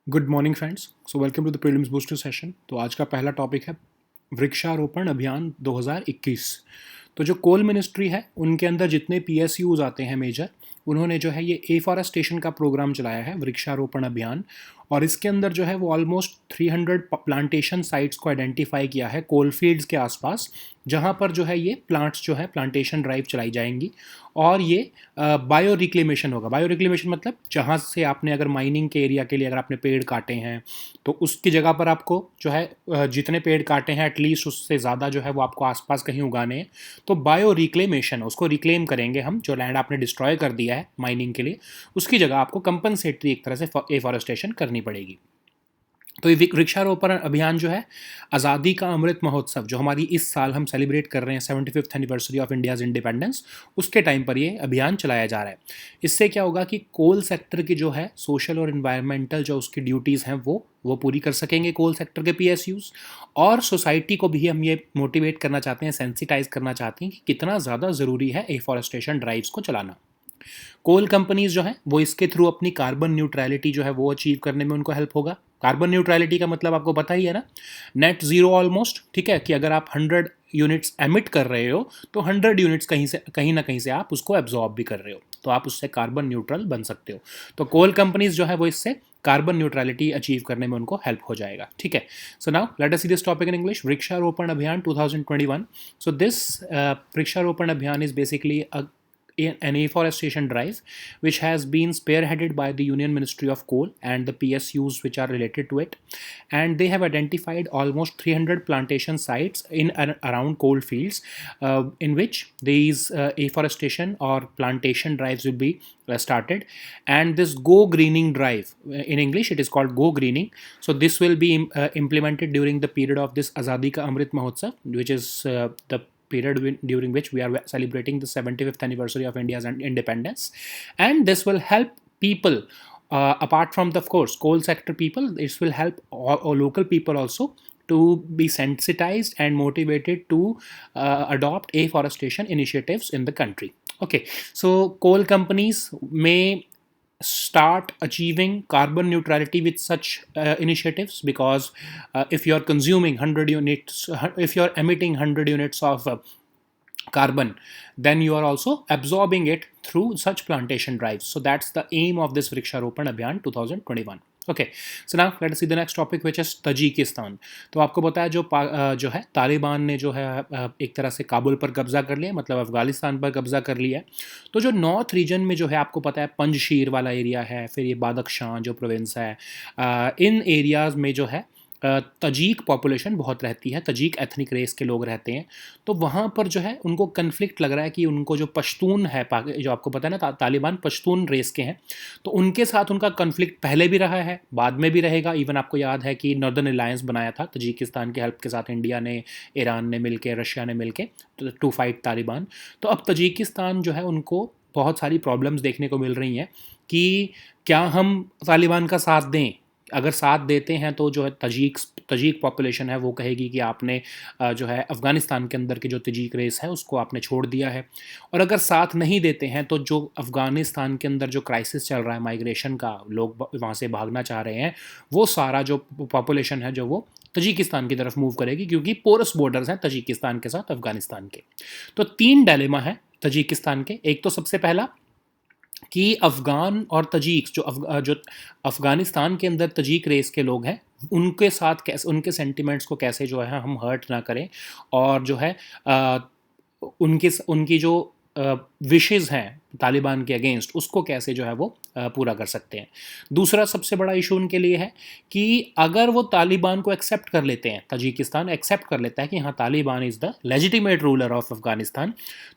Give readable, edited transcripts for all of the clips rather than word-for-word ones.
Good morning friends. Welcome to the prelims booster session. तो आज का पहला टॉपिक है वृक्षारोपण अभियान 2021। तो जो कोल मिनिस्ट्री है उनके अंदर जितने पीएसयूज आते हैं मेजर, उन्होंने जो है ये एफॉरेस्टेशन का प्रोग्राम चलाया है, वृक्षारोपण अभियान। और इसके अंदर जो है वो ऑलमोस्ट 300 प्लांटेशन साइट्स को आइडेंटिफाई किया है कोल फील्ड्स के आसपास, जहाँ पर जो है ये प्लांट्स जो है प्लांटेशन ड्राइव चलाई जाएंगी। और ये बायो रिक्लेमेशन होगा। बायो रिक्लेमेशन मतलब जहाँ से आपने अगर माइनिंग के एरिया के लिए अगर आपने पेड़ काटे हैं तो उसकी जगह पर आपको जो है जितने पेड़ काटे हैं एटलीस्ट उससे ज़्यादा जो है वो आपको आसपास कहीं उगाने हैं। तो बायो रिक्लेमेशन, उसको रिक्लेम करेंगे हम, जो लैंड आपने डिस्ट्रॉय कर दिया है माइनिंग के लिए, उसकी जगह आपको कंपनसेटरी एक तरह से एफॉरेस्टेशन करनी पड़ेगी। तो ये वृक्षारोपण अभियान जो है आज़ादी का अमृत महोत्सव, जो हमारी इस साल हम सेलिब्रेट कर रहे हैं 75th anniversary of India's independence, उसके टाइम पर ये अभियान चलाया जा रहा है। इससे क्या होगा कि कोल सेक्टर की जो है सोशल और इन्वायरमेंटल जो उसकी ड्यूटीज़ हैं वो पूरी कर सकेंगे कोल सेक्टर के पीएसयूज़। और सोसाइटी को भी हम ये मोटिवेट करना चाहते हैं, सेंसिटाइज करना चाहते हैं कि कितना ज़्यादा ज़रूरी है एफॉरेस्टेशन ड्राइव्स को चलाना। कोल कंपनीज जो हैं वो इसके थ्रू अपनी कार्बन न्यूट्रलिटी जो है वो अचीव करने में उनको हेल्प होगा। कार्बन न्यूट्रलिटी का मतलब आपको पता ही है ना, नेट जीरो ऑलमोस्ट। ठीक है, कि अगर आप 100 यूनिट्स एमिट कर रहे हो तो 100 यूनिट्स कहीं ना कहीं से आप उसको एब्जॉर्ब भी कर रहे हो, तो आप उससे कार्बन न्यूट्रल बन सकते हो। तो कोल कंपनीज जो है वो इससे कार्बन न्यूट्रलिटी अचीव करने में उनको हेल्प हो जाएगा। ठीक है, so now let us see this topic in English. वृक्षारोपण अभियान 2021। सो दिस वृक्षारोपण अभियान is basically an afforestation drive which has been spearheaded by the Union Ministry of Coal and the PSUs which are related to it, and they have identified almost 300 plantation sites in and around coal fields, in which these afforestation or plantation drives will be started. And this go greening drive, in English it is called go greening, so this will be implemented during the period of this Azadi Ka Amrit Mahotsav, which is the period during which we are celebrating the 75th anniversary of India's independence. And this will help people, apart from the, of course, coal sector people, this will help all local people also to be sensitized and motivated to adopt afforestation initiatives in the country. Okay, so coal companies may start achieving carbon neutrality with such initiatives, because if you're consuming 100 units, if you're emitting 100 units of carbon, then you are also absorbing it through such plantation drives. So that's the aim of this Vriksharopan Abhiyan 2021. Okay, so now let's see the next topic which is Tajikistan. तो आपको पता है जो है तालिबान ने जो है एक तरह से काबुल पर कब्ज़ा कर लिया, मतलब अफ़गानिस्तान पर कब्ज़ा कर लिया है। तो जो नॉर्थ रीजन में जो है आपको पता है पंजशीर वाला एरिया है, फिर ये बादकशान जो प्रोविंस है, इन एरियाज़ में जो है तजीक पॉपुलेशन बहुत रहती है, तजीक एथनिक रेस के लोग रहते हैं। तो वहाँ पर जो है उनको कन्फ्लिक्ट लग रहा है कि उनको जो पश्तून है, जो आपको पता है ना तालिबान पश्तून रेस के हैं, तो उनके साथ उनका कन्फ्लिक्ट पहले भी रहा है, बाद में भी रहेगा। इवन आपको याद है कि नॉर्दर्न अलायंस बनाया था तजिकिस्तान के हेल्प के साथ, इंडिया ने, ईरान ने मिलके, रशिया ने मिलके, टू फाइट तालिबान। तो अब तजिकिस्तान जो है उनको बहुत सारी प्रॉब्लम्स देखने को मिल रही हैं कि क्या हम तालिबान का साथ दें। अगर साथ देते हैं तो जो है तजीक पॉपुलेशन है वो कहेगी कि आपने जो है अफ़गानिस्तान के अंदर की जो तजीक रेस है उसको आपने छोड़ दिया है। और अगर साथ नहीं देते हैं तो जो अफ़गानिस्तान के अंदर जो क्राइसिस चल रहा है माइग्रेशन का, लोग वहाँ से भागना चाह रहे हैं, वो सारा जो पॉपुलेशन है जो वो तजिकिस्तान की तरफ मूव करेगी, क्योंकि पोरस बॉर्डर्स हैं तजिकिस्तान के साथ अफ़गानिस्तान के। तो 3 डायलेमा है तजिकिस्तान के। एक तो सबसे पहला कि अफ़गान और तजीक जो अफ़गानिस्तान के अंदर तजीक रेस के लोग हैं, उनके साथ कैसे, उनके सेंटिमेंट्स को कैसे जो है हम हर्ट ना करें, और जो है उनकी जो विशेज़ हैं तालिबान के अगेंस्ट, उसको कैसे जो है वो पूरा कर सकते हैं। दूसरा सबसे बड़ा इशू उनके लिए है कि अगर वो तालिबान को एक्सेप्ट कर लेते हैं, तजिकिस्तान एक्सेप्ट कर लेता है कि हाँ Taliban is the legitimate ruler of Afghanistan,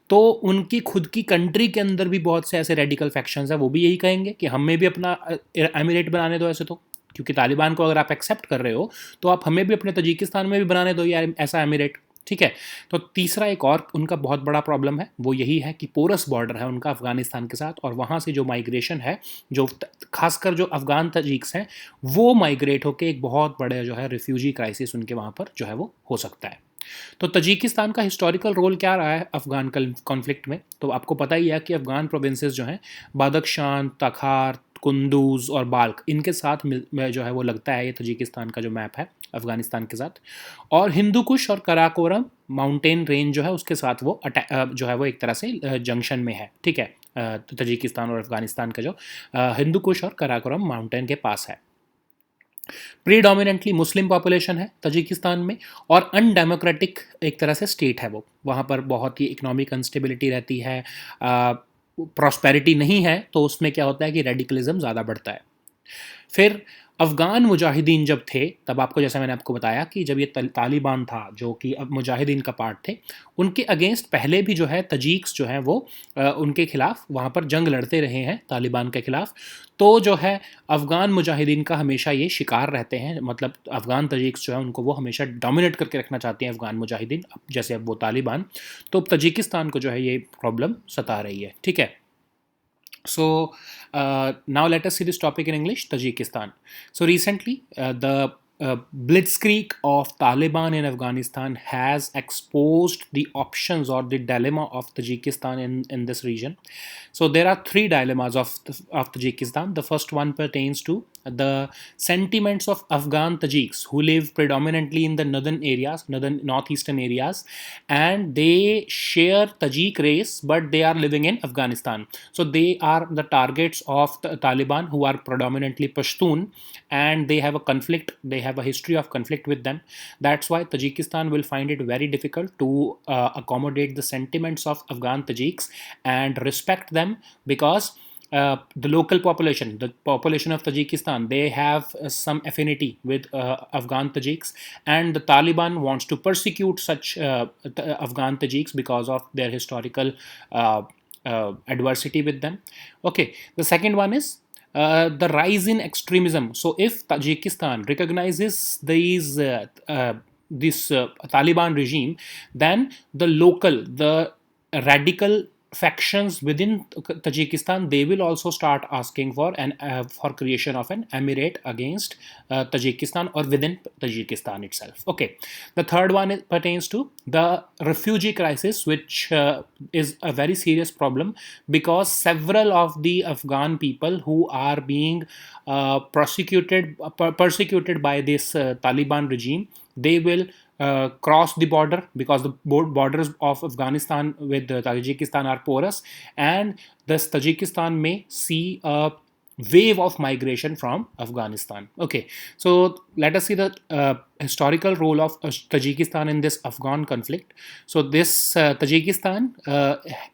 तो उनकी खुद की कंट्री के अंदर भी बहुत से ऐसे रेडिकल फैक्शंस हैं, वो भी यही कहेंगे कि हमें भी अपना एमिरेट बनाने दो। ऐसे तो क्योंकि तालिबान को अगर आप एक्सेप्ट कर रहे हो तो आप हमें भी अपने तजिकिस्तान में भी बनाने दो यार ऐसा एमिरेट। ठीक है, तो तीसरा एक और उनका बहुत बड़ा प्रॉब्लम है, वो यही है कि पोरस बॉर्डर है उनका अफ़गानिस्तान के साथ, और वहाँ से जो माइग्रेशन है, जो खासकर जो अफ़गान तजीक्स हैं, वो माइग्रेट होकर एक बहुत बड़े जो है रिफ्यूजी क्राइसिस उनके वहाँ पर जो है वो हो सकता है। तो तजिकिस्तान का हिस्टोरिकल रोल क्या रहा है अफ़गान कॉन्फ्लिक्ट में, तो आपको पता ही है कि अफ़गान प्रोविंसेस जो हैं, बदख्शान, तखार, कुंदूज और बाल्क, इनके साथ जो है वो लगता है ये तजिकिस्तान का जो मैप है अफ़गानिस्तान के साथ। और हिंदू कुश और कराकोरम माउंटेन रेंज जो है उसके साथ वो जो है वो एक तरह से जंक्शन में है, ठीक है। तो तजिकिस्तान और अफ़गानिस्तान का जो हिंदू कुश और कराकोरम माउंटेन के पास है। प्रीडोमिनेंटली मुस्लिम पॉपुलेशन है तजिकिस्तान में, और अनडेमोक्रेटिक एक तरह से स्टेट है वो। वहाँ पर बहुत ही इकोनॉमिक अनस्टेबिलिटी रहती है, प्रॉस्पेरिटी नहीं है, तो उसमें क्या होता है कि रेडिकलिज्म ज़्यादा बढ़ता है। फिर अफ़गान मुजाहिदीन जब थे तब आपको, जैसा मैंने आपको बताया कि जब ये तालिबान था जो कि अब मुजाहिदीन का पार्ट थे, उनके अगेंस्ट पहले भी जो है तजीक्स जो हैं वो उनके खिलाफ वहाँ पर जंग लड़ते रहे हैं तालिबान के खिलाफ। तो जो है अफ़गान मुजाहिदीन का हमेशा ये शिकार रहते हैं, मतलब अफ़गान तजीक्स जो है उनको वो हमेशा डोमिनेट करके रखना चाहते हैं अफ़गान मुजाहिदीन, जैसे अब वो तालिबान। तो तजिकिस्तान को जो है ये प्रॉब्लम सता रही है, ठीक है। So now let us see this topic in English, Tajikistan. So recently, the blitzkrieg of Taliban in Afghanistan has exposed the options or the dilemma of Tajikistan in this region. So there are three dilemmas of Tajikistan. The first one pertains to the sentiments of Afghan Tajiks who live predominantly in the northeastern areas, and they share Tajik race, but they are living in Afghanistan. So they are the targets of the Taliban, who are predominantly Pashtun, and they have a conflict. They have a history of conflict with them. That's why Tajikistan will find it very difficult to accommodate the sentiments of Afghan Tajiks and respect them, because the local population, the population of Tajikistan, they have some affinity with Afghan Tajiks, and the Taliban wants to persecute such Afghan Tajiks because of their historical adversity with them. Okay, the second one is the rise in extremism. So if Tajikistan recognizes this Taliban regime, then the radical factions within Tajikistan, they will also start asking for creation of an emirate against Tajikistan or within Tajikistan itself. Okay, the third one pertains to the refugee crisis, which is a very serious problem, because several of the Afghan people who are being persecuted by this Taliban regime, they will cross the border, because the borders of Afghanistan with Tajikistan are porous, and thus Tajikistan may see a wave of migration from Afghanistan. Okay, so let us see the historical role of Tajikistan in this Afghan conflict. So this Tajikistan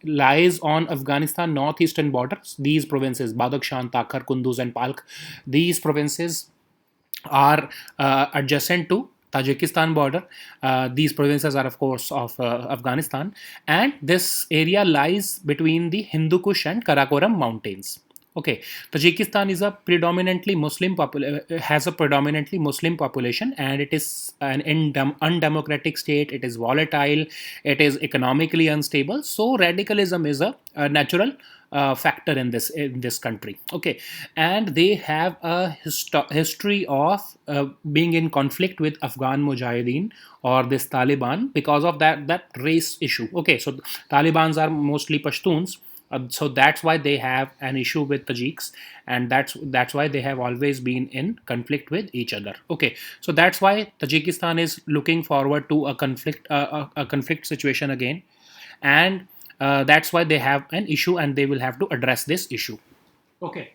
lies on Afghanistan northeastern borders. These provinces, Badakhshan, Takhar, Kunduz and Palk, these provinces are adjacent to Tajikistan border. These provinces are of course of Afghanistan, and this area lies between the Hindu Kush and Karakoram mountains. Okay, Tajikistan is a predominantly has a predominantly Muslim population, and it is an undemocratic state. It is volatile. It is economically unstable. So radicalism is a natural factor in this country. Okay, and they have a history of being in conflict with Afghan Mujahideen or this Taliban because of that race issue. Okay, so Talibans are mostly Pashtuns. So that's why they have an issue with Tajiks, and that's why they have always been in conflict with each other. Okay, so that's why Tajikistan is looking forward to a conflict situation again, and that's why they have an issue, and they will have to address this issue. Okay.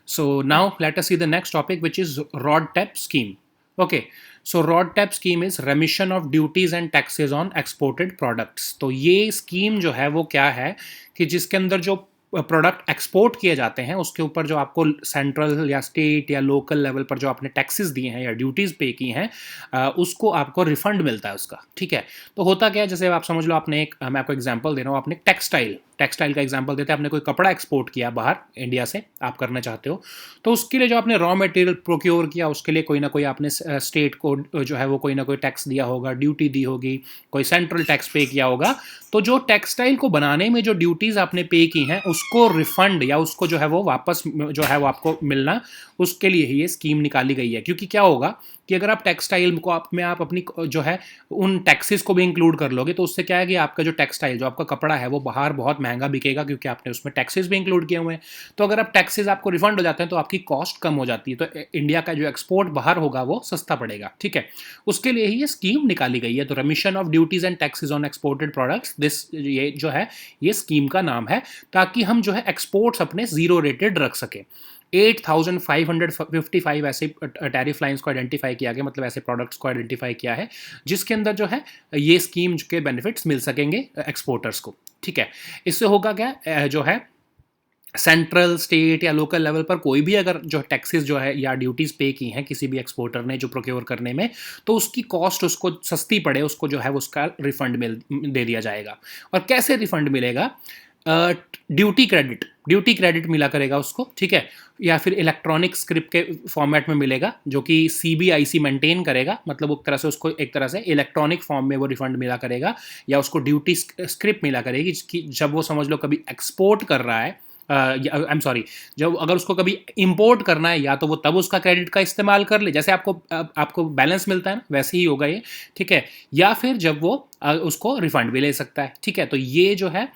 So now let us see the next topic, which is RoDTEP scheme. Okay, so RoDTEP scheme is remission of duties and taxes on exported products. तो ये scheme जो है वो क्या है कि जिसके अंदर जो प्रोडक्ट एक्सपोर्ट किए जाते हैं उसके ऊपर जो आपको सेंट्रल या स्टेट या लोकल लेवल पर जो आपने टैक्सेस दिए हैं या ड्यूटीज़ पे की हैं, उसको आपको रिफंड मिलता है उसका। ठीक है, तो होता क्या है, जैसे आप समझ लो, आपने मैं आपको एग्जांपल दे रहा हूँ, आपने टेक्सटाइल का एग्जांपल देते हैं, आपने कोई कपड़ा एक्सपोर्ट किया बाहर इंडिया से, आप करना चाहते हो, तो उसके लिए जो आपने रॉ मटेरियल प्रोक्योर किया उसके लिए कोई ना कोई आपने स्टेट को जो है वो कोई ना कोई टैक्स दिया होगा, ड्यूटी दी होगी, कोई सेंट्रल टैक्स पे किया होगा। तो जो टेक्सटाइल को बनाने में जो ड्यूटीज़ आपने पे की हैं उसको रिफंड या उसको जो है वो वापस जो है वो आपको मिलना, उसके लिए ही ये स्कीम निकाली गई है। क्योंकि क्या होगा कि अगर आप टेक्सटाइल को आप अपनी जो है उन टैक्सेस को भी इंक्लूड कर लोगे तो उससे क्या है कि आपका जो टेक्सटाइल जो आपका कपड़ा है वो बाहर बहुत महंगा बिकेगा क्योंकि आपने उसमें टैक्सेस भी इंक्लूड किए हुए हैं। तो अगर आप टैक्सेस आपको रिफंड हो जाते हैं तो आपकी कॉस्ट कम हो जाती है, तो इंडिया का जो एक्सपोर्ट बाहर होगा वो सस्ता पड़ेगा, ठीक है। उसके लिए ही ये स्कीम निकाली गई है। तो remission of duties and taxes on exported products, this ये जो है ये स्कीम का नाम है, ताकि हम जो है एक्सपोर्ट्स अपने जीरो रेटेड रख सके। 8555 ऐसे टैरिफ लाइंस को आइडेंटिफाई किया गया, मतलब ऐसे प्रोडक्ट्स को आइडेंटिफाई किया है जिसके अंदर जो है ये स्कीम के बेनिफिट्स मिल सकेंगे एक्सपोर्टर्स को, ठीक है। इससे होगा क्या, जो है सेंट्रल, स्टेट या लोकल लेवल पर कोई भी अगर जो टैक्सेस जो है या ड्यूटीज़ पे की हैं किसी भी एक्सपोर्टर ने जो प्रोक्योर करने में, तो उसकी कॉस्ट उसको सस्ती पड़े, उसको जो है उसका रिफंड दे दिया जाएगा। और कैसे रिफंड मिलेगा? ड्यूटी क्रेडिट मिला करेगा उसको, ठीक है, या फिर इलेक्ट्रॉनिक स्क्रिप्ट के फॉर्मेट में मिलेगा जो कि CBIC मेंटेन करेगा, मतलब एक तरह से उसको एक तरह से इलेक्ट्रॉनिक फॉर्म में वो रिफंड मिला करेगा, या उसको ड्यूटी स्क्रिप्ट मिला करेगी जिसकी जब वो समझ लो कभी एक्सपोर्ट कर रहा है, आई एम सॉरी, जब अगर उसको कभी इंपोर्ट करना है, या तो वो तब उसका क्रेडिट का इस्तेमाल कर ले, जैसे आपको बैलेंस मिलता है ना, वैसे ही होगा ये, ठीक है, या फिर जब वो उसको रिफंड भी ले सकता है, ठीक है। तो ये जो है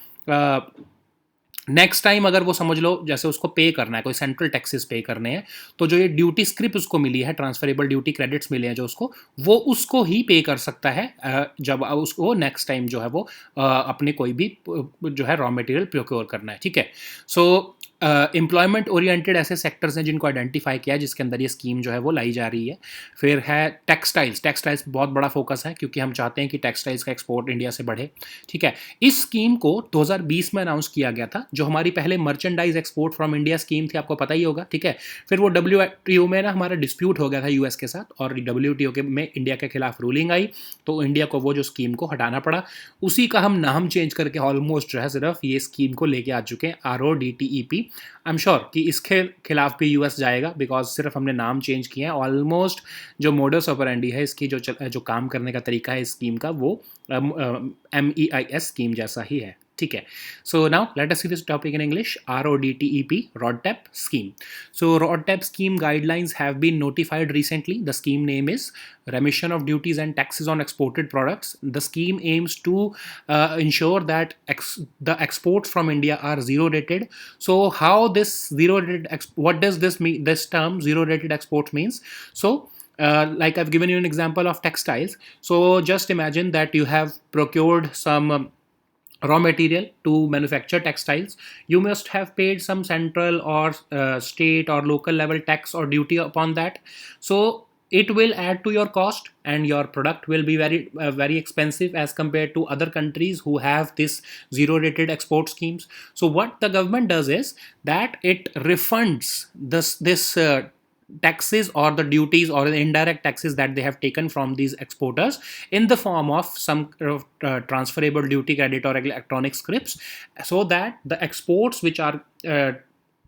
नेक्स्ट टाइम अगर वो समझ लो जैसे उसको पे करना है, कोई सेंट्रल टैक्सेस पे करने हैं, तो जो ये ड्यूटी स्क्रिप्ट उसको मिली है, ट्रांसफरेबल ड्यूटी क्रेडिट्स मिले हैं जो उसको, वो उसको ही पे कर सकता है जब उसको नेक्स्ट टाइम जो है वो अपने कोई भी जो है रॉ मटेरियल प्रोक्योर करना है, ठीक है। सो एम्प्लॉयमेंट ओरिएंटेड ऐसे सेक्टर्स हैं जिनको आइडेंटिफाई किया है जिसके अंदर ये स्कीम जो है वो लाई जा रही है। फिर है टेक्सटाइल्स बहुत बड़ा फोकस है क्योंकि हम चाहते हैं कि टेक्सटाइल्स का एक्सपोर्ट इंडिया से बढ़े, ठीक है। इस स्कीम को 2020 में अनाउंस किया गया था, जो हमारी पहले merchandise export from India scheme थी, आपको पता ही होगा, ठीक है। फिर वो WTO में ना हमारा डिस्प्यूट हो गया था US के साथ, और WTO के में इंडिया के खिलाफ रूलिंग आई, तो इंडिया को वो जो स्कीम को हटाना पड़ा। उसी का हम नाम चेंज करके ऑलमोस्ट जो है सिर्फ ये स्कीम को लेके आ चुके हैं, RODTEP। आई एम श्योर कि इसके खिलाफ भी US जाएगा, बिकॉज सिर्फ हमने नाम चेंज किया है। ऑलमोस्ट जो मोडस ऑपरेंडी है इसकी, जो काम करने का तरीका है इस स्कीम का, वो MEIS स्कीम जैसा ही है, ठीक है। So now let us see this topic in English. RODTEP, RODTEP scheme. So RODTEP scheme guidelines have been notified recently. The scheme name is Remission of Duties and Taxes on Exported Products. The scheme aims to ensure that the exports from India are zero rated. So how this zero rated, what does this mean? This term zero rated exports means. So like I've given you an example of textiles. So just imagine that you have procured some raw material to manufacture textiles. You must have paid some central or state or local level tax or duty upon that. So it will add to your cost, and your product will be very expensive as compared to other countries who have this zero rated export schemes. So what the government does is that it refunds this taxes or the duties or the indirect taxes that they have taken from these exporters in the form of some transferable duty credit or electronic scripts, so that the exports which are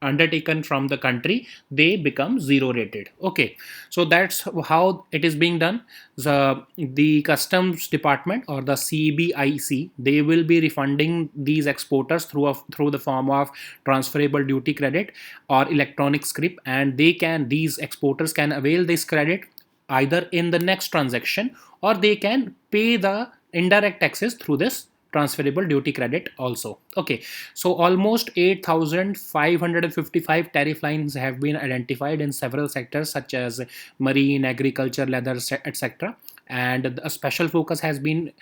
undertaken from the country, they become zero rated. Okay, so that's how it is being done. The customs department or the CBIC, they will be refunding these exporters through the form of transferable duty credit or electronic script, and these exporters can avail this credit either in the next transaction, or they can pay the indirect taxes through this transferable duty credit also. Okay, so almost 8,555 tariff lines have been identified in several sectors such as marine, agriculture, leather, etc. And a special focus has been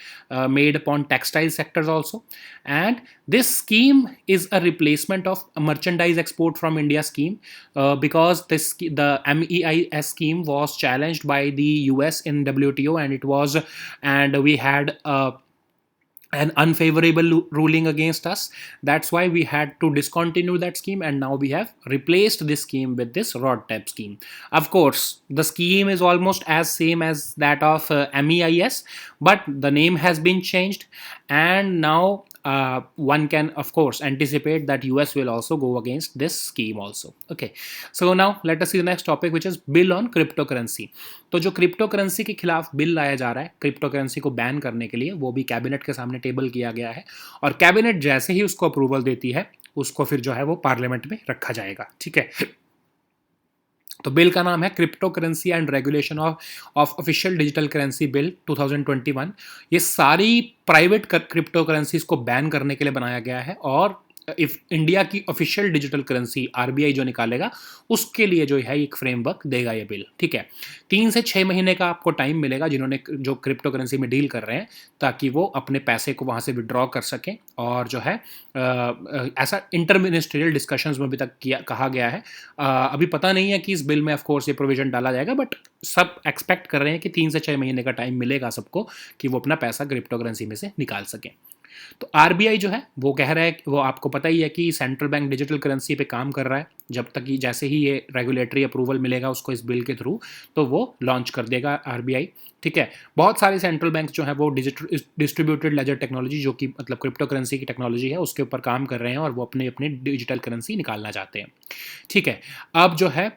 made upon textile sectors also. And this scheme is a replacement of a merchandise export from India scheme, because the MEIS scheme was challenged by the US in WTO, and we had an unfavorable ruling against us. That's why we had to discontinue that scheme, and now we have replaced this scheme with this RODTEP scheme. Of course, the scheme is almost as same as that of MEIS, but the name has been changed, and now one can of course anticipate that US will also go against this scheme also. Okay, so now let us see the next topic, which is bill on cryptocurrency. तो जो crypto currency के खिलाफ bill लाया जा रहा है crypto currency को ban करने के लिए, वो भी कैबिनेट के सामने टेबल किया गया है, और कैबिनेट जैसे ही उसको अप्रूवल देती है उसको फिर जो है वो पार्लियामेंट में रखा जाएगा, ठीक है। तो बिल का नाम है crypto currency and regulation of official digital currency bill 2021। ये सारी प्राइवेट क्रिप्टो करेंसीज को बैन करने के लिए बनाया गया है, और इफ इंडिया की ऑफिशियल डिजिटल करेंसी आरबीआई जो निकालेगा उसके लिए जो है एक फ्रेमवर्क देगा ये बिल। ठीक है, 3 से 6 महीने का आपको टाइम मिलेगा जिन्होंने जो क्रिप्टो करेंसी में डील कर रहे हैं, ताकि वो अपने पैसे को वहाँ से विड्रॉ कर सकें। और जो है ऐसा इंटर मिनिस्ट्रियल डिस्कशंस में अभी तक कहा गया है। अभी पता नहीं है कि इस बिल में ऑफ कोर्स ये प्रोविजन डाला जाएगा, बट सब एक्सपेक्ट कर रहे हैं कि 3 से 6 महीने का टाइम मिलेगा सबको कि वो अपना पैसा क्रिप्टो करेंसी में से निकाल सकें। तो आरबीआई जो है वो कह रहा है, वो आपको पता ही है कि सेंट्रल बैंक डिजिटल करेंसी पे काम कर रहा है। जब तक कि जैसे ही ये रेगुलेटरी अप्रूवल मिलेगा उसको इस बिल के थ्रू, तो वो लॉन्च कर देगा आरबीआई। ठीक है, बहुत सारे सेंट्रल बैंक जो है वो डिस्ट्रीब्यूटेड लेजर टेक्नोलॉजी, जो कि मतलब क्रिप्टो करेंसी की टेक्नोलॉजी है, उसके ऊपर काम कर रहे हैं और वो अपने अपने डिजिटल करेंसी निकालना चाहते हैं। ठीक है, अब जो है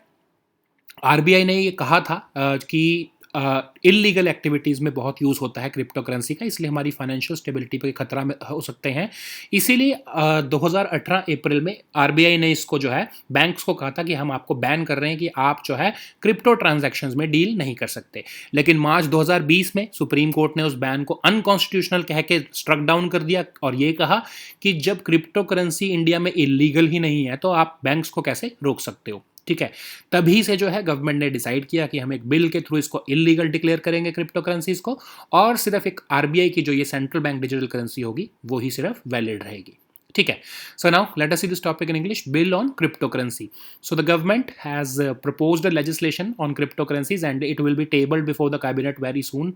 आरबीआई ने ये कहा था कि इलीगल एक्टिविटीज़ में बहुत यूज़ होता है क्रिप्टो करेंसी का, इसलिए हमारी फाइनेंशियल स्टेबिलिटी पे खतरा में हो सकते हैं। इसीलिए 2018 अप्रैल में आरबीआई ने इसको जो है बैंक्स को कहा था कि हम आपको बैन कर रहे हैं कि आप जो है क्रिप्टो ट्रांजैक्शंस में डील नहीं कर सकते। लेकिन मार्च 2020 में सुप्रीम कोर्ट ने उस बैन को अनकॉन्स्टिट्यूशनल कह के स्ट्रक डाउन कर दिया और ये कहा कि जब क्रिप्टो करेंसी इंडिया में इलीगल ही नहीं है तो आप बैंक्स को कैसे रोक सकते हो। ठीक है, तभी से जो है गवर्नमेंट ने डिसाइड किया कि हम एक बिल के थ्रू इसको इलीगल डिक्लेयर करेंगे क्रिप्टो करेंसीज को, और सिर्फ एक आरबीआई की जो ये सेंट्रल बैंक डिजिटल करेंसी होगी वो ही सिर्फ वैलिड रहेगी। ठीक है, so now let us see this topic in English. Bill on cryptocurrency. So the government has proposed a legislation on cryptocurrencies and it will be tabled before the cabinet very soon.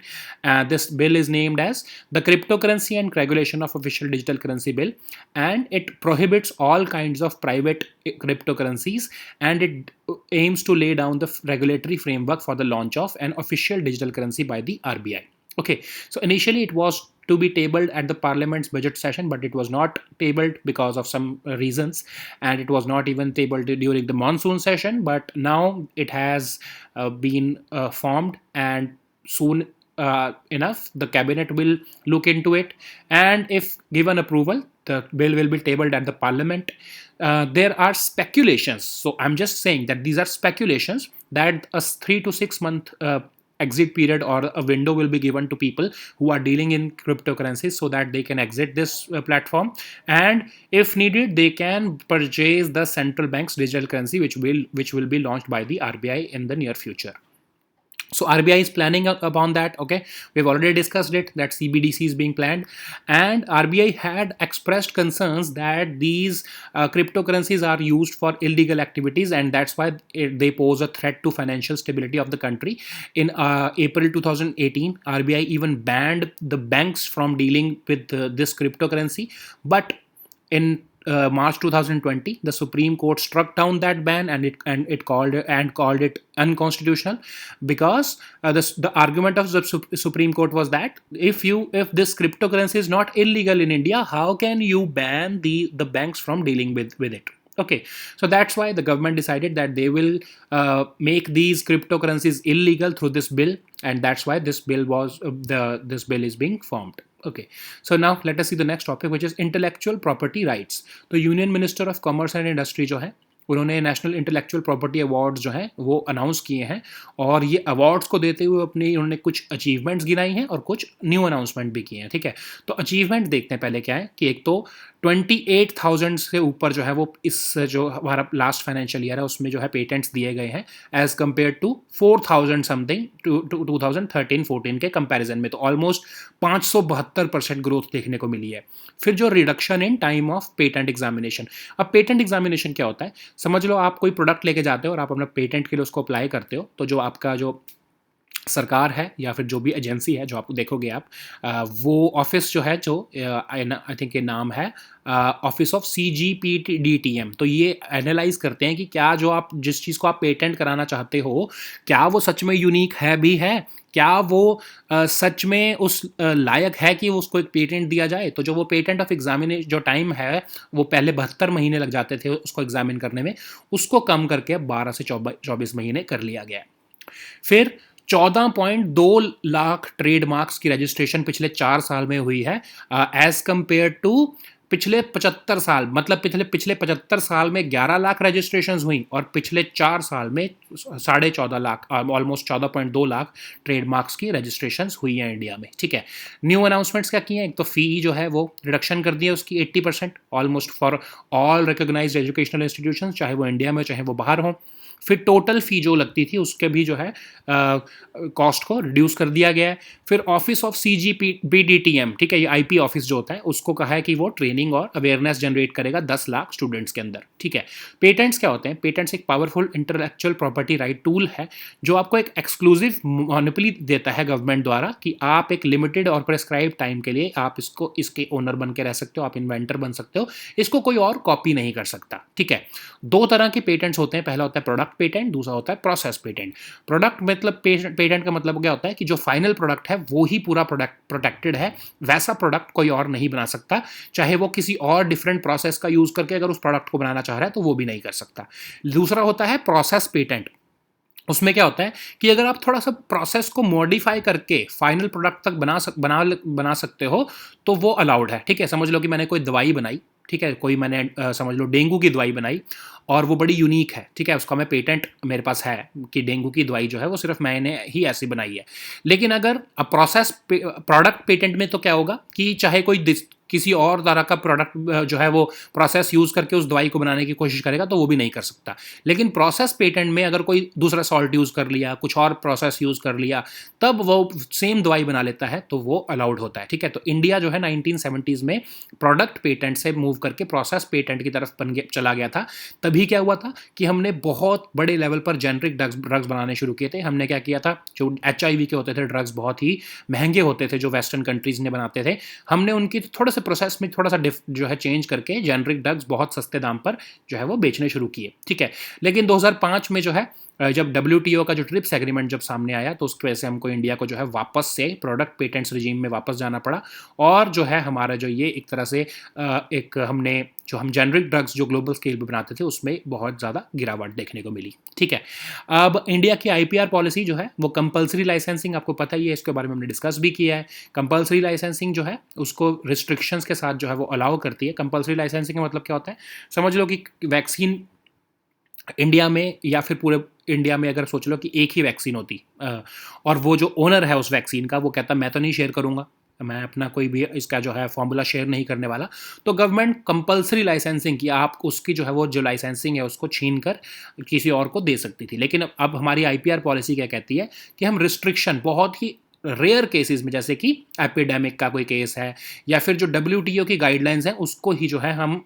This bill is named as the Cryptocurrency and Regulation of Official Digital Currency Bill, and it prohibits all kinds of private cryptocurrencies, and it aims to lay down the regulatory framework for the launch of an official digital currency by the RBI. Okay, so initially it was to be tabled at the parliament's budget session, but it was not tabled because of some reasons, and it was not even tabled during the monsoon session. But now it has been formed, and soon enough the cabinet will look into it, and if given approval the bill will be tabled at the parliament. There are speculations, so I'm just saying that these are speculations, that a 3 to 6 month exit period or a window will be given to people who are dealing in cryptocurrencies so that they can exit this platform, and if needed they can purchase the central bank's digital currency which will be launched by the RBI in the near future. So RBI is planning upon that. Okay, we've already discussed it, that CBDC is being planned, and RBI had expressed concerns that these cryptocurrencies are used for illegal activities, and that's why they pose a threat to financial stability of the country. In April 2018, RBI even banned the banks from dealing with this cryptocurrency, but in March 2020, the Supreme Court struck down that ban, and it called it unconstitutional, because the argument of the Supreme Court was that if this cryptocurrency is not illegal in India, how can you ban the banks from dealing with it? Okay, so that's why the government decided that they will make these cryptocurrencies illegal through this bill, and that's why this bill this bill is being formed. Okay, so now let us see the next topic, which is intellectual property rights. तो union minister of commerce and industry जो है, उन्होंने national intellectual property awards जो हैं वो announce किए हैं, और ये अवार्ड्स को देते हुए उन्होंने कुछ अचीवमेंट्स गिनाई हैं और कुछ न्यू अनाउंसमेंट भी किए हैं। ठीक है, तो अचीवमेंट देखते हैं पहले क्या है, कि एक तो 28,000 से ऊपर जो है वो इस जो हमारा लास्ट फाइनेंशियल ईयर है उसमें जो है पेटेंट्स दिए गए हैं, एज कम्पेयर टू 4,000 समथिंग 2013-14 के कंपैरिजन में, तो ऑलमोस्ट 572% ग्रोथ देखने को मिली है। फिर जो reduction in time of patent examination, अब पेटेंट एग्जामिनेशन क्या होता है, समझ लो आप कोई प्रोडक्ट लेके जाते हो और आप अपना पेटेंट के लिए उसको अप्लाई करते हो, तो जो आपका जो सरकार है या फिर जो भी एजेंसी है जो आपको देखोगे आप, वो ऑफिस जो है, जो आई थिंक ये नाम है ऑफिस ऑफ CGPDTM, तो ये एनालाइज करते हैं कि क्या जो आप जिस चीज़ को आप पेटेंट कराना चाहते हो, क्या वो सच में यूनिक है, क्या वो सच में उस लायक है कि उसको एक पेटेंट दिया जाए। तो जो वो पेटेंट ऑफ एग्जामिनेशन जो टाइम है, वो पहले 72 महीने लग जाते थे उसको एग्जामिन करने में, उसको कम करके 12 से 24 महीने कर लिया गया है। फिर 14.2 लाख ट्रेडमार्क्स की रजिस्ट्रेशन पिछले 4 साल में हुई है, एज कंपेयर टू पिछले 75 साल, मतलब पिछले 75 साल में 11 लाख रजिस्ट्रेशंस हुई और पिछले 4 साल में 14.5 लाख, ऑलमोस्ट 14.2 लाख ट्रेडमार्क्स की रजिस्ट्रेशंस हुई हैं इंडिया में। ठीक है, न्यू अनाउंसमेंट्स क्या किए हैं? एक तो फ़ी जो है वो रिडक्शन कर दी है उसकी 80% almost for all recognised educational institutions, चाहे वो इंडिया में चाहे वो बाहर हों। फिर टोटल फ़ी जो लगती थी उसके भी जो है कॉस्ट को रिड्यूस कर दिया गया है। फिर ऑफिस ऑफ CGPDTM, ठीक है, ये IP ऑफिस जो होता है उसको कहा है कि वो ट्रेनिंग और अवेयरनेस जनरेट करेगा 10 लाख स्टूडेंट्स के अंदर। ठीक है, पेटेंट्स क्या होते हैं? पेटेंट्स एक powerful intellectual property right tool है जो आपको एक एक्सक्लूसिव मोनोपोली देता है गवर्नमेंट द्वारा कि आप एक लिमिटेड और प्रेस्क्राइब टाइम के लिए आप इसके ओनर बन के रह सकते हो, आप इन्वेंटर बन सकते हो, इसको कोई और कॉपी नहीं कर सकता। ठीक है, दो तरह के पेटेंट्स होते हैं, पहला होता है प्रोडक्ट पेटेंट, दूसरा होता है प्रोसेस पेटेंट। प्रोडक्ट मतलब पेटेंट का मतलब क्या होता है कि जो फाइनल प्रोडक्ट है वो ही पूरा प्रोडक्ट प्रोटेक्टेड है, वैसा प्रोडक्ट कोई और नहीं बना सकता, चाहे वो किसी और डिफरेंट प्रोसेस का यूज करके अगर उस प्रोडक्ट को बनाना चाह रहा है तो वो भी नहीं कर सकता। दूसरा होता है प्रोसेस पेटेंट। उसमें क्या होता है कि अगर आप थोड़ा सा प्रोसेस को मॉडिफाई करके फाइनल प्रोडक्ट तक बना सकते हो तो वो अलाउड है। ठीक है, समझ लो कि मैंने कोई दवाई बनाई, ठीक है, कोई मैंने समझ लो डेंगू की दवाई बनाई और वो बड़ी यूनिक है। ठीक है, उसका मैं पेटेंट मेरे पास है कि डेंगू की दवाई जो है वो सिर्फ मैंने ही ऐसी बनाई है। लेकिन अगर प्रोडक्ट पेटेंट में तो क्या होगा कि चाहे कोई किसी और तरह का प्रोडक्ट जो है वो प्रोसेस यूज़ करके उस दवाई को बनाने की कोशिश करेगा तो वो भी नहीं कर सकता। लेकिन प्रोसेस पेटेंट में अगर कोई दूसरा सॉल्ट यूज़ कर लिया, कुछ और प्रोसेस यूज़ कर लिया, तब वो सेम दवाई बना लेता है तो वो अलाउड होता है। ठीक है, तो इंडिया जो है 1970s में प्रोडक्ट पेटेंट से मूव करके प्रोसेस पेटेंट की तरफ चला गया था। तभी क्या हुआ था कि हमने बहुत बड़े लेवल पर जेनरिक ड्रग्स बनाने शुरू किए थे। हमने क्या किया था, जो HIV के होते थे ड्रग्स बहुत ही महंगे होते थे जो वेस्टर्न कंट्रीज ने बनाते थे, हमने उनकी थोड़े से प्रोसेस में थोड़ा सा जो है चेंज करके जेनरिक ड्रग्स बहुत सस्ते दाम पर जो है वो बेचने शुरू किए। ठीक है, लेकिन 2005 में जो है जब WTO का जो ट्रिप्स एग्रीमेंट जब सामने आया तो उसकी वजह से हमको इंडिया को जो है वापस से प्रोडक्ट पेटेंट्स रिजीम में वापस जाना पड़ा और जो है हमारा जो ये एक तरह से एक हमने जो हम जेनरिक ड्रग्स जो ग्लोबल स्केल पे बनाते थे उसमें बहुत ज़्यादा गिरावट देखने को मिली। ठीक है, अब इंडिया की IPR पॉलिसी जो है वो कंपलसरी लाइसेंसिंग, आपको पता ही है, इसके बारे में हमने डिस्कस भी किया है। कंपलसरी लाइसेंसिंग जो है उसको रिस्ट्रिक्शंस के साथ जो है वो अलाउ करती है। कंपलसरी लाइसेंसिंग का मतलब क्या होता है? समझ लो कि वैक्सीन इंडिया में या फिर पूरे इंडिया में अगर सोच लो कि एक ही वैक्सीन होती और वो जो ओनर है उस वैक्सीन का वो कहता मैं तो नहीं शेयर करूँगा, मैं अपना कोई भी इसका जो है फॉर्मूला शेयर नहीं करने वाला, तो गवर्नमेंट कंपलसरी लाइसेंसिंग की आप उसकी जो है वो जो लाइसेंसिंग है उसको छीन कर किसी और को दे सकती थी। लेकिन अब हमारी IPR पॉलिसी क्या कहती है कि हम रिस्ट्रिक्शन बहुत ही रेयर केसेस में, जैसे कि एपिडेमिक का कोई केस है या फिर जो WTO की गाइडलाइंस हैं उसको ही जो है हम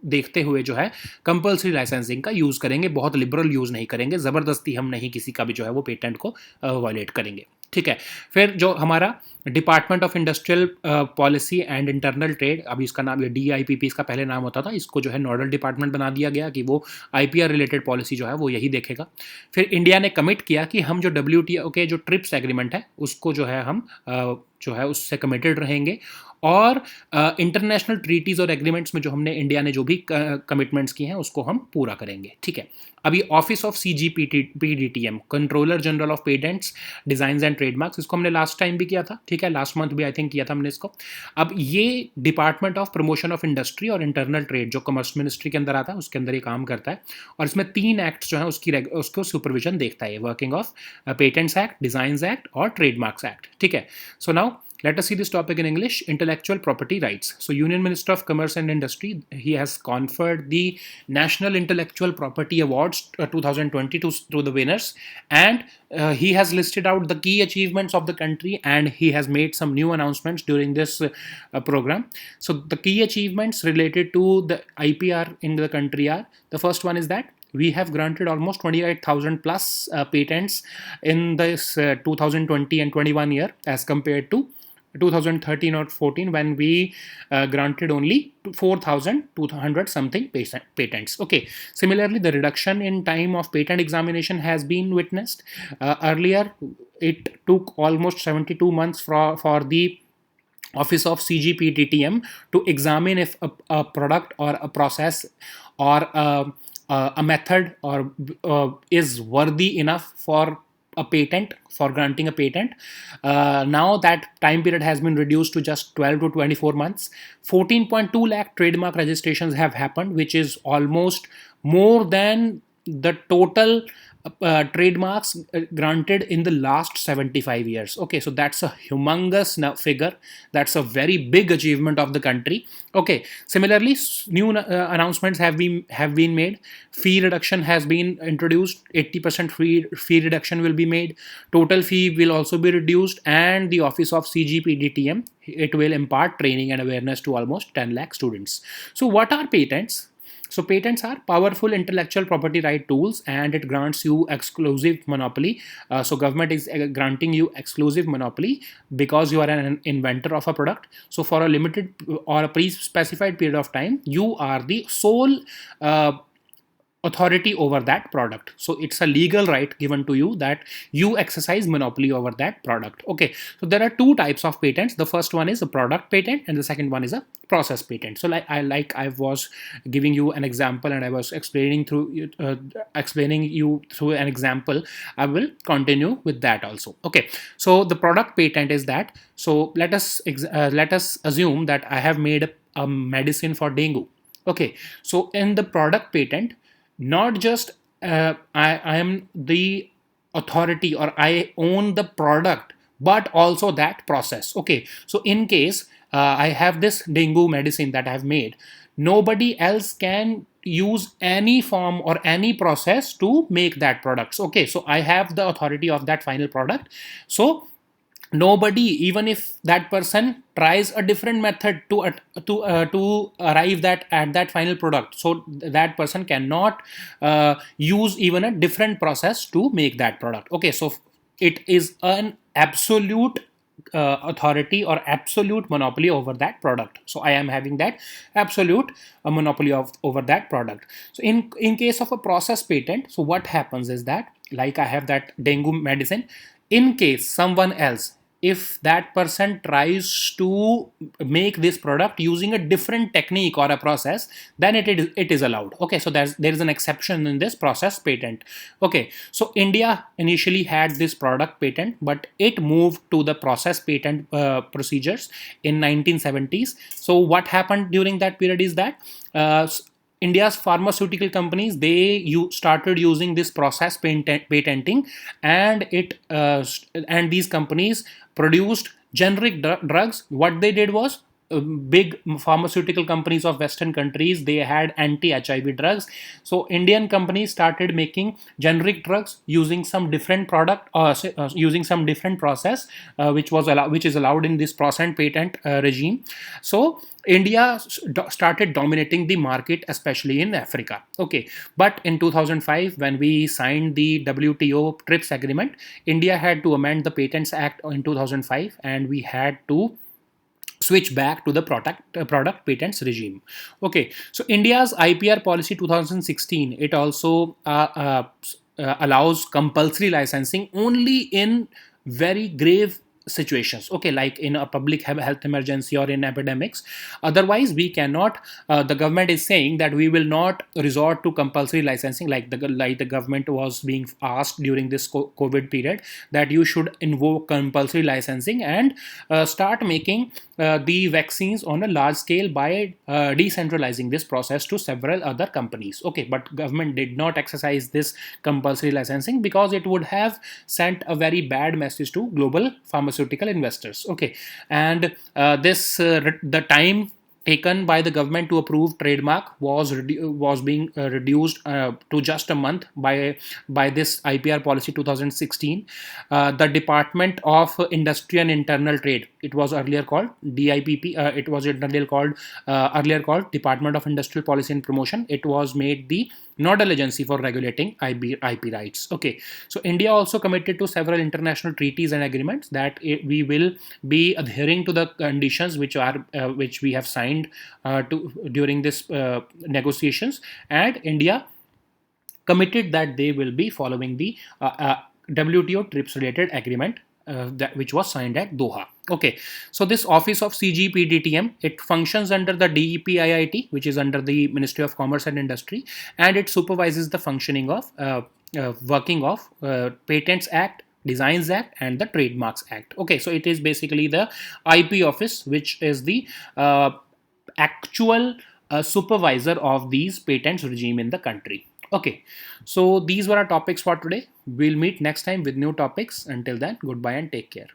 देखते हुए जो है कंपलसरी लाइसेंसिंग का यूज़ करेंगे, बहुत लिबरल यूज़ नहीं करेंगे, ज़बरदस्ती हम नहीं किसी का भी जो है वो पेटेंट को वायलेट करेंगे। ठीक है, फिर जो हमारा department of industrial policy and internal trade, अभी इसका नाम ये DIPP इसका पहले नाम होता था, इसको जो है नोडल डिपार्टमेंट बना दिया गया कि वो IPR रिलेटेड पॉलिसी जो है वो यही देखेगा। फिर इंडिया ने कमिट किया कि हम जो WTO के जो ट्रिप्स एग्रीमेंट है उसको जो है हम जो है उससे कमिटेड रहेंगे और इंटरनेशनल ट्रीटीज़ और एग्रीमेंट्स में जो हमने इंडिया ने जो भी कमिटमेंट्स की हैं उसको हम पूरा करेंगे। ठीक है, अभी office of CGPDTM, controller general of patents designs and trademarks, इसको हमने लास्ट टाइम भी किया था। ठीक है, लास्ट मंथ भी आई थिंक किया था हमने इसको। अब ये department of promotion of industry और इंटरनल ट्रेड जो कॉमर्स मिनिस्ट्री के अंदर आता है उसके अंदर ये काम करता है और इसमें 3 एक्ट्स जो है उसको सुपरविजन देखता है, working of patents act, designs act और ट्रेडमार्क्स एक्ट। ठीक है, so now let us see this topic in English. Intellectual property rights. So Union Minister of Commerce and Industry, he has conferred the National Intellectual Property Awards 2020 to the winners, and he has listed out the key achievements of the country and he has made some new announcements during this program. So the key achievements related to the IPR in the country are, the first one is that we have granted almost 28,000 plus patents in this 2020 and 21 year as compared to 2013 or 14 when we granted only 4,200 something patents. Okay, similarly the reduction in time of patent examination has been witnessed. Earlier it took almost 72 months for the office of CGPDTM to examine if a product or a process or a method or is worthy enough for a patent, for granting a patent. Now that time period has been reduced to just 12 to 24 months. 14.2 lakh trademark registrations have happened, which is almost more than the total trademarks granted in the last 75 years. Okay, so that's a humongous figure. That's a very big achievement of the country. Okay, similarly, new announcements have been made. Fee reduction has been introduced. 80% fee reduction will be made. Total fee will also be reduced, and the office of CGPDTM, it will impart training and awareness to almost 10 lakh students. So what are patents? So patents are powerful intellectual property right tools, and it grants you exclusive monopoly. So government is granting you exclusive monopoly because you are an inventor of a product. So for a limited or a pre-specified period of time, you are the sole authority over that product. So it's a legal right given to you that you exercise monopoly over that product. Okay, so there are two types of patents. The first one is a product patent, and the second one is a process patent. So I was giving you an example, and I was explaining you through an example. I will continue with that also. Okay, so the product patent is that. So let us assume that I have made a medicine for dengue. Okay, so in the product patent, not just I am the authority or I own the product, but also that process. Okay, so in case I have this dengue medicine that I have made, nobody else can use any form or any process to make that product. Okay, so I have the authority of that final product. So nobody, even if that person tries a different method to arrive that at that final product, so that person cannot use even a different process to make that product. Okay, so it is an absolute authority or absolute monopoly over that product. So I am having that absolute monopoly over that product. So in case of a process patent, so what happens is that, like I have that dengue medicine, in case someone else, if that person tries to make this product using a different technique or a process, then it is allowed. Okay, so there is an exception in this process patent. Okay, so India initially had this product patent, but it moved to the process patent procedures in 1970s. So what happened during that period is that India's pharmaceutical companies, they started using this process patenting, and and these companies produced generic drugs. What they did was, big pharmaceutical companies of Western countries, they had anti-HIV drugs. So Indian companies started making generic drugs using some different product or using some different process, which is allowed in this process patent regime. So India started dominating the market, especially in Africa. Okay, but in 2005, when we signed the WTO TRIPS agreement, India had to amend the Patents Act in 2005, and we had to switch back to the product patents regime. Okay, so India's IPR policy 2016, it also allows compulsory licensing only in very grave situations. Okay, like in a public health emergency or in epidemics. Otherwise we cannot, the government is saying that we will not resort to compulsory licensing, like the government was being asked during this COVID period, that you should invoke compulsory licensing and start making the vaccines on a large scale by decentralizing this process to several other companies. Okay, but government did not exercise this compulsory licensing because it would have sent a very bad message to global pharmaceutical investors. Okay, and the time taken by the government to approve trademark was being reduced to just a month by this IPR policy 2016. The Department of Industry and Internal Trade, it was earlier called DIPP, it was earlier called Department of Industrial Policy and Promotion. It was made the nodal agency for regulating IP rights. Okay, so India also committed to several international treaties and agreements that we will be adhering to the conditions which we have signed during this negotiations, and India committed that they will be following the WTO TRIPS related agreement which was signed at Doha. Okay, so this office of CGPDTM, it functions under the DEPIIT, which is under the Ministry of Commerce and Industry, and it supervises the functioning of working of Patents Act, Designs Act and the Trademarks Act. Okay, so it is basically the IP office, which is the actual supervisor of these patents regime in the country. Okay, so these were our topics for today. We'll meet next time with new topics. Until then, goodbye and take care.